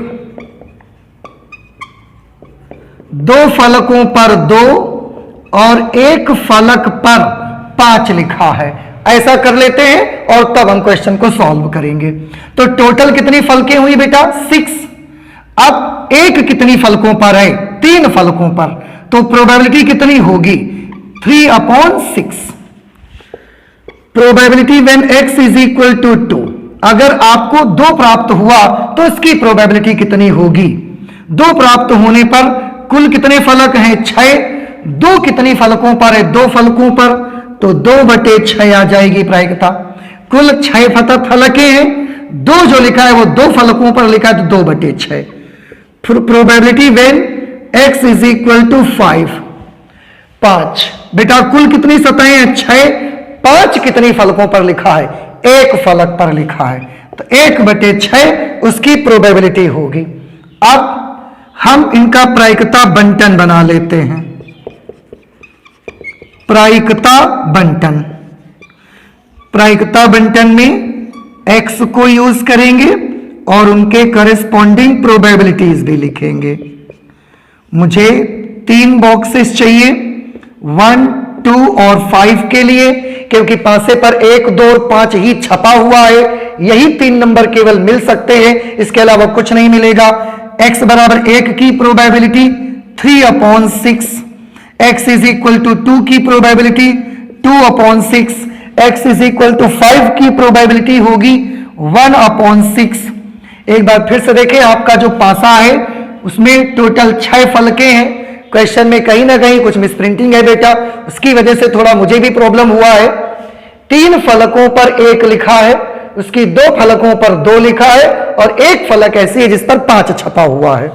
2 फलकों पर 2 और 1 फलक पर 5 लिखा है। ऐसा कर लेते हैं और तब हम क्वेश्चन को सॉल्व करेंगे। तो टोटल कितनी फलकें हुई बेटा? 6। अब 1 कितनी फलकों पर है? 3 फलकों पर, तो प्रोबेबिलिटी कितनी होगी? 3/6। Probability when x is equal to 2। अगर आपको 2 प्राप्त हुआ तो इसकी प्रोबेबिलिटी कितनी होगी? 2 प्राप्त होने पर कुल कितने फलक हैं? 6। 2 कितनी फलकों पर है? 2 फलकों पर, तो 2/6 आ जाएगी प्रायिकता। कुल 6 फलकें हैं, 2 जो लिखा है वो 2 फलकों पर लिखा है, तो 2/6। Probability when x is equal to 5। बेटा कुल कितनी सतहें हैं? 6। 5 कितनी फलकों पर लिखा है? 1 फलक पर लिखा है, तो 1/6 उसकी प्रोबेबिलिटी होगी। अब हम इनका प्रायिकता बंटन बना लेते हैं। प्रायिकता बंटन, प्रायिकता बंटन में x को यूज करेंगे और उनके करेस्पॉन्डिंग प्रोबेबिलिटीज भी लिखेंगे। मुझे 3 बॉक्सेस चाहिए, 1, 2 और 5 के लिए, क्योंकि पासे पर 1, 2 और 5 ही छपा हुआ है। यही 3 नंबर केवल मिल सकते हैं, इसके अलावा कुछ नहीं मिलेगा। x बराबर 1 की probability 3/6, x is equal to 2 की probability 2/6, x is equal to 5 की प्रोबेबिलिटी होगी 1/6। एक बार फिर से देखें, आपका जो पासा है उसमें टोटल 6 फलकें हैं। क्वेश्चन में कहीं ना कहीं कुछ मिसप्रिंटिंग है बेटा, उसकी वजह से थोड़ा मुझे भी प्रॉब्लम हुआ है। 3 फलकों पर 1 लिखा है, उसकी 2 फलकों पर 2 लिखा है, और 1 फलक ऐसी है जिस पर 5 छपा हुआ है।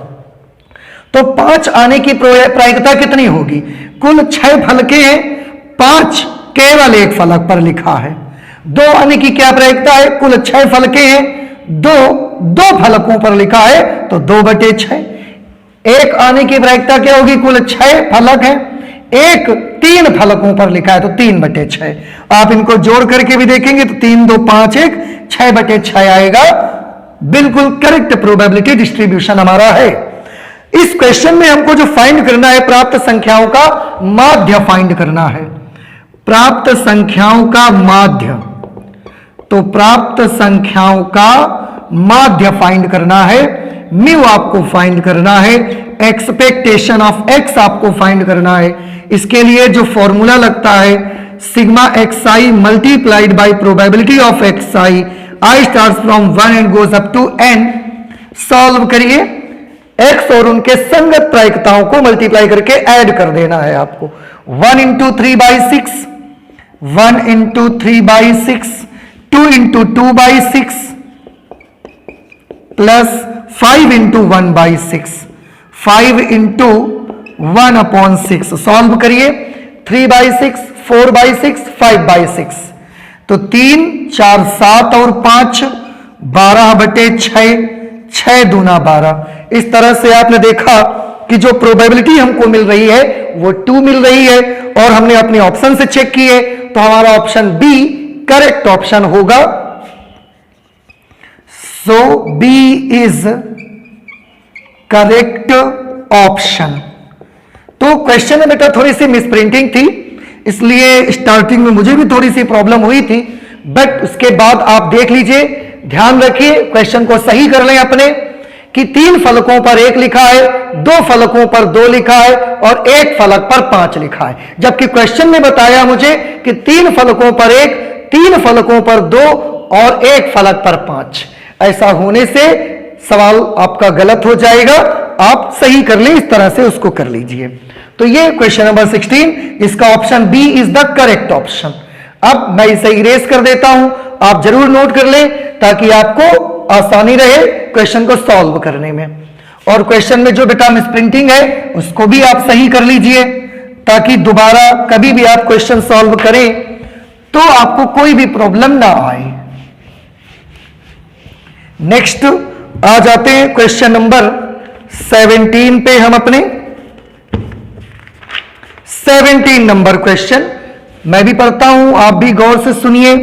तो 5 आने की प्रायिकता कितनी होगी? कुल 6 फलकें हैं, 5 केवल 1 फलक पर लिखा है। 2 आने की क्या प्रायिकता है? कुल 6 फलकें हैं, 2 फलकों पर लिखा है, तो 2/6। 1 आने की प्रायिकता क्या होगी? कुल 6 फलक हैं, 1 3 फलकों पर लिखा है, तो 3/6। आप इनको जोड़ करके भी देखेंगे तो 3, 2, 5, 1 6/6 आएगा। बिल्कुल करेक्ट प्रोबेबिलिटी डिस्ट्रीब्यूशन हमारा है। इस क्वेश्चन में हमको जो फाइंड करना है, प्राप्त संख्याओं का माध्य फाइंड करना है। प्राप्त संख्याओं का माध्य, तो प्राप्त संख्याओं का माध्य फाइंड करना है। म्यू आपको फाइंड करना है, एक्सपेक्टेशन ऑफ x आपको फाइंड करना है। इसके लिए जो फॉर्मूला लगता है, sigma xi multiplied by probability of xi, i starts from 1 and goes up to n। Solve करिए, x और उनके संगत प्रायिकताओं को मल्टीप्लाई करके ऐड कर देना है आपको। 1 × 3/6, 1 × 3/6, 2 into 2/6 plus 5 into 1/6, 5 into 1/6। Solve करिए, 3/6, 4/6, 5/6, तो 3, 4, 7 और 5, 12/6, 6 दूना 12। इस तरह से आपने देखा कि जो प्रोबेबिलिटी हमको मिल रही है वो 2 मिल रही है, और हमने अपने ऑप्शन से चेक किए तो हमारा ऑप्शन बी करेक्ट ऑप्शन होगा। सो बी इज करेक्ट ऑप्शन। तो क्वेश्चन में बेटा थोड़ी सी मिसप्रिंटिंग थी, इसलिए स्टार्टिंग में मुझे भी थोड़ी सी प्रॉब्लम हुई थी, बट उसके बाद आप देख लीजिए, ध्यान रखिए, क्वेश्चन को सही कर लें अपने कि 3 फलकों पर 1 लिखा है, 2 फलकों पर 2 लिखा है और 1 फलक पर 5 लिखा है। जबकि क्वेश्चन में बताया मुझे कि 3 फलकों पर 1, 3 फलकों पर 2 और 1 फलक पर 5। ऐसा होने से सवाल आपका गलत हो जाएगा, आप सही कर लें, इस तरह से उसको कर लीजिए। तो ये क्वेश्चन नंबर 16, इसका option B is the correct option. अब मैं इसे इरेज कर देता हूं, आप जरूर नोट कर लें ताकि आपको आसानी रहे क्वेश्चन को सॉल्व करने में। और क्वेश्चन में जो बेटा मिसप्रिंटिंग है उसको भी आप सही कर लीजिए, ताकि दोबारा कभी भी आप क्वेश्चन सॉल्व करें तो आपको कोई भी प्रॉब्लम ना आए। नेक्स्ट आ जाते हैं क्वेश्चन नंबर 17 पे। हम अपने 17 नंबर क्वेश्चन मैं भी पढ़ता हूं, आप भी गौर से सुनिए।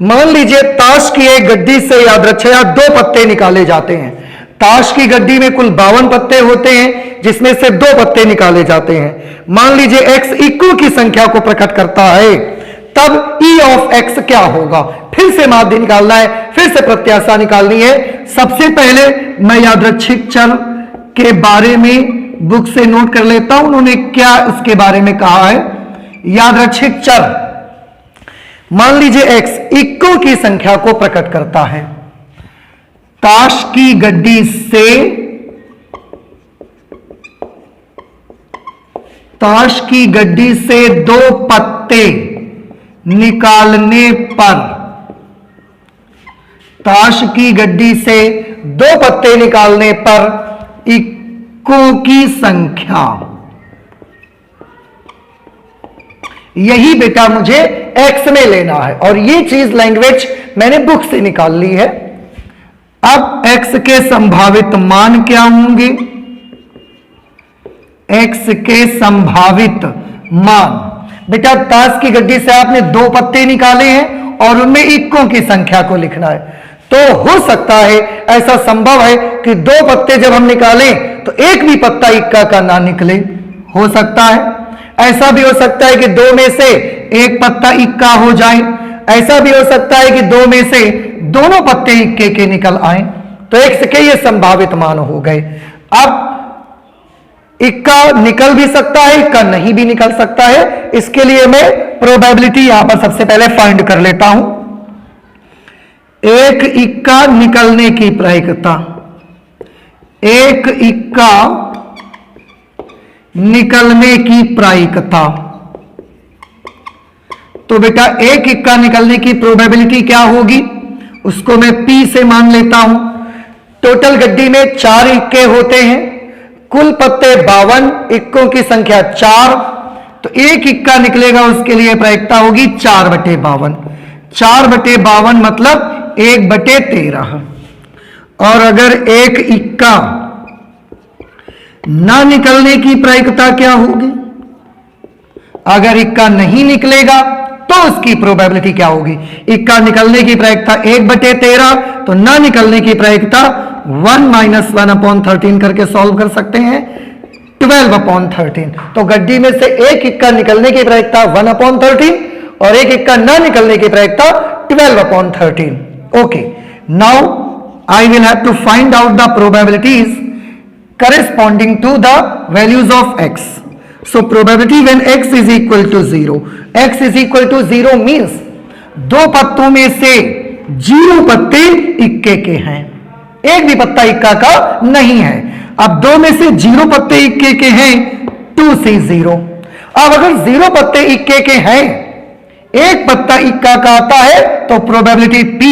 मान लीजिए ताश की एक गड्डी से याद रखिएगा 2 पत्ते निकाले जाते हैं। ताश की गड्डी में कुल 52 पत्ते होते हैं, जिसमें से 2 पत्ते निकाले जाते हैं। मान लीजिए x इक्को की संख्या को प्रकट करता है, तब e ऑफ x क्या होगा। फिर से माध्य निकालना है, फिर से प्रत्याशा निकालनी है। सबसे पहले मैं यादृच्छिक चर के बारे में बुक से नोट कर लेता हूं, उन्होंने क्या इसके बारे में कहा है। यादृच्छिक चर मान लीजिए x इक्को की संख्या को प्रकट करता है। ताश की गड्डी से ताश की गड्डी से 2 पत्ते निकालने पर, ताश की गड्डी से 2 पत्ते निकालने पर इक्को की संख्या, यही बेटा मुझे x में लेना है, और ये चीज लैंग्वेज मैंने बुक से निकाल ली है। अब x के संभावित मान क्या होंगे, x के संभावित मान। बेटा ताश की गड्डी से आपने 2 पत्ते निकाले हैं और उनमें इक्कों की संख्या को लिखना है, तो हो सकता है, ऐसा संभव है कि 2 पत्ते जब हम निकालें तो एक भी पत्ता इक्का का ना निकले, हो सकता है। ऐसा भी हो सकता है कि 2 में से 1 पत्ता इक्का हो जाए, ऐसा भी हो सकता है कि 2 में से दोनों पत्ते इक्के के निकल आए। तो x के ये संभावित मान हो गए। अब इक्का निकल भी सकता है, इक्का नहीं भी निकल सकता है। इसके लिए मैं प्रोबेबिलिटी यहां पर सबसे पहले फाइंड कर लेता हूं। एक इक्का निकलने की प्रायिकता, एक इक्का निकलने की प्रायिकता, तो बेटा एक इक्का निकलने की प्रोबेबिलिटी क्या होगी, उसको मैं P से मान लेता हूं। टोटल गड्डी में 4 इक्के होते हैं, कुल पत्ते 52, इक्कों की संख्या 4, तो एक इक्का निकलेगा, उसके लिए प्रायिकता होगी 4/52। 4/52 मतलब 1/13। और अगर एक इक्का ना निकलने की प्रायिकता क्या होगी, अगर इक्का नहीं निकलेगा तो उसकी प्रोबेबिलिटी क्या होगी। इक्का निकलने की प्रायिकता 1/13, तो ना निकलने की प्रायिकता 1 - 1/13 करके सॉल्व कर सकते हैं, 12/13। तो गड्डी में से एक इक्का निकलने की प्रायिकता 1/13 और एक इक्का ना निकलने की प्रायिकता 12/13। Okay, now I will have to find out the probabilities corresponding to the values of x. So probability when x is equal to 0, x is equal to 0 means 2 पत्तों में से 0 पत्ते इक्के के हैं, एक भी पत्ता इक्का का नहीं है। अब 2 में से 0 पत्ते इक्के के हैं, 2 से 0। अब अगर 0 पत्ते इक्के के हैं, एक पत्ता इक्का का आता है तो प्रोबेबिलिटी P,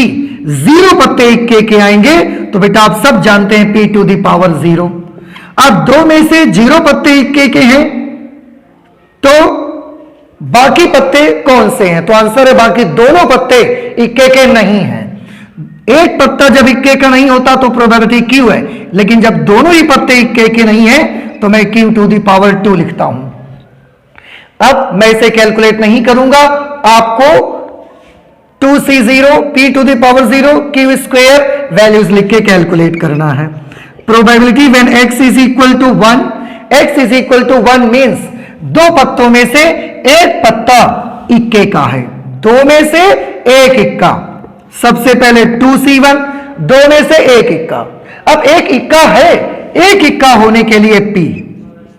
0 पत्ते इक्के के आएंगे तो बेटा आप सब जानते हैं P टू द पावर 0। अब 2 में से 0 पत्ते इक्के के हैं तो बाकी पत्ते कौन से हैं? तो आंसर है बाकी दोनों पत्ते इक्के के नहीं हैं। एक पत्ता जब इक्के का नहीं होता तो प्रोबेबिलिटी Q है, लेकिन जब दोनों ही पत्ते इक्के के नहीं है तो मैं Q टू द पावर 2 लिखता हूं। अब मैं इसे कैलकुलेट नहीं करूंगा, आपको 2C0 P to the power 0 Q square values लिख के कैलकुलेट करना है। Probability when x is equal to 1, x is equal to 1 means 2 पत्तों में से एक पत्ता इक्के का है, 2 में से एक इक्का। सबसे पहले 2C1, 2 में से एक इक्का। अब एक इक्का है, एक इक्का होने के लिए P,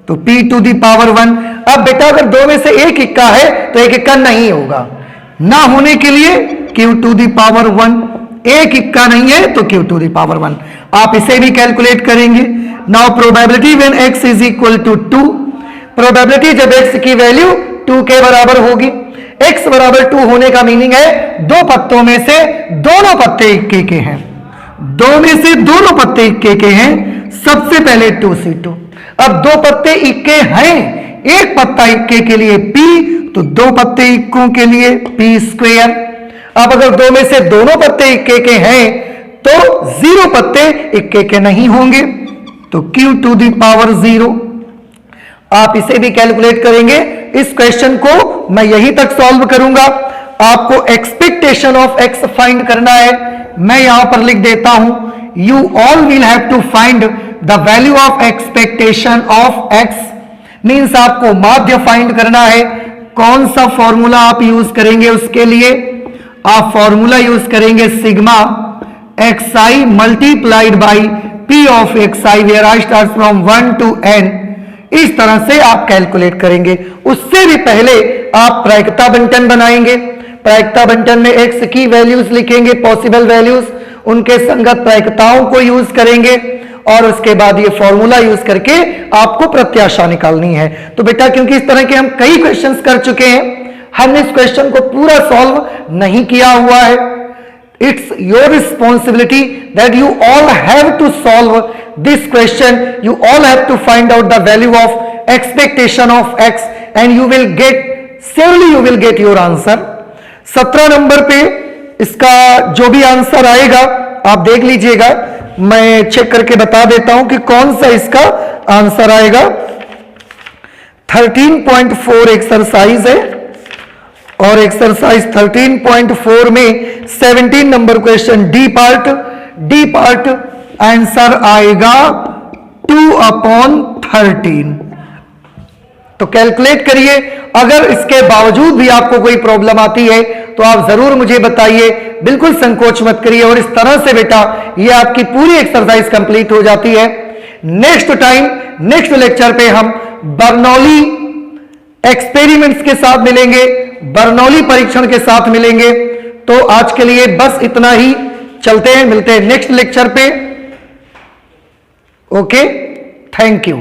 तो P टू द पावर 1। अब बेटा अगर 2 में से एक इक्का है तो एक इक्का नहीं होगा, ना होने के लिए Q टू द पावर 1, एक इक्का नहीं है तो Q टू द पावर 1। आप इसे भी कैलकुलेट करेंगे। Now probability when x is equal to 2, probability जब x की वैल्यू 2 के बराबर होगी, x बराबर 2 होने का मीनिंग है 2 पत्तों में से दोनों पत्ते इक्के के हैं, 2 में से दोनों पत्ते इक्के के हैं। सबसे पहले 2C2, अब 2 पत्ते इक्के हैं, एक पत्ता इक्के के लिए P, तो 2 पत्ते इक्कों के लिए P स्क्वायर। अब अगर 2 में से दोनों पत्ते इक्के के हैं तो 0 पत्ते इक्के के नहीं होंगे, तो Q टू द पावर 0। आप इसे भी कैलकुलेट करेंगे। इस क्वेश्चन को मैं यहीं तक सॉल्व करूंगा। आपको एक्सपेक्टेशन ऑफ x फाइंड करना है। मैं यहां पर लिख देता हूं, you all will have to find the value of expectation of x, means आपको माध्य फाइंड करना है। कौन सा फॉर्मूला आप यूज करेंगे उसके लिए? आप फॉर्मूला यूज करेंगे sigma xi multiplied by p of xi where i start from 1 to n। इस तरह से आप कैलकुलेट करेंगे। उससे भी पहले आप प्रायिकता बंटन बनाएंगे। प्रायिकता बंटन में x की वैल्यूज लिखेंगे, पॉसिबल वैल्यूज, उनके संगत प्रायिकताओं को यूज करेंगे और उसके बाद ये फॉर्मूला यूज करके आपको प्रत्याशा निकालनी है। तो बेटा क्योंकि इस तरह के हम कई क्वेश्चंस कर चुके हैं, हमने इस क्वेश्चन को पूरा सॉल्व नहीं किया हुआ है। It's your responsibility that you all have to solve this question. You all have to find out the value of expectation of x and you will get, surely you will get your answer. 17 number पे इसका जो भी आंसर आएगा आप देख लीजिएगा, मैं चेक करके बता देता हूं कि कौन सा इसका आंसर आएगा। 13.4 एक्सरसाइज है और एक्सरसाइज 13.4 में 17 number question D part answer आएगा 2/13। तो कैलकुलेट करिए। अगर इसके बावजूद भी आपको कोई प्रॉब्लम आती है तो आप जरूर मुझे बताइए, बिल्कुल संकोच मत करिए। और इस तरह से बेटा ये आपकी पूरी एक्सरसाइज कंप्लीट हो जाती है। नेक्स्ट टाइम, नेक्स्ट लेक्चर पे हम बर्नौली एक्सपेरिमेंट्स के साथ मिलेंगे, बर्नौली परीक्षण के साथ मिलेंगे। तो आज के लिए बस इतना ही, चलते हैं, मिलते हैं नेक्स्ट लेक्चर पे। Okay, thank you.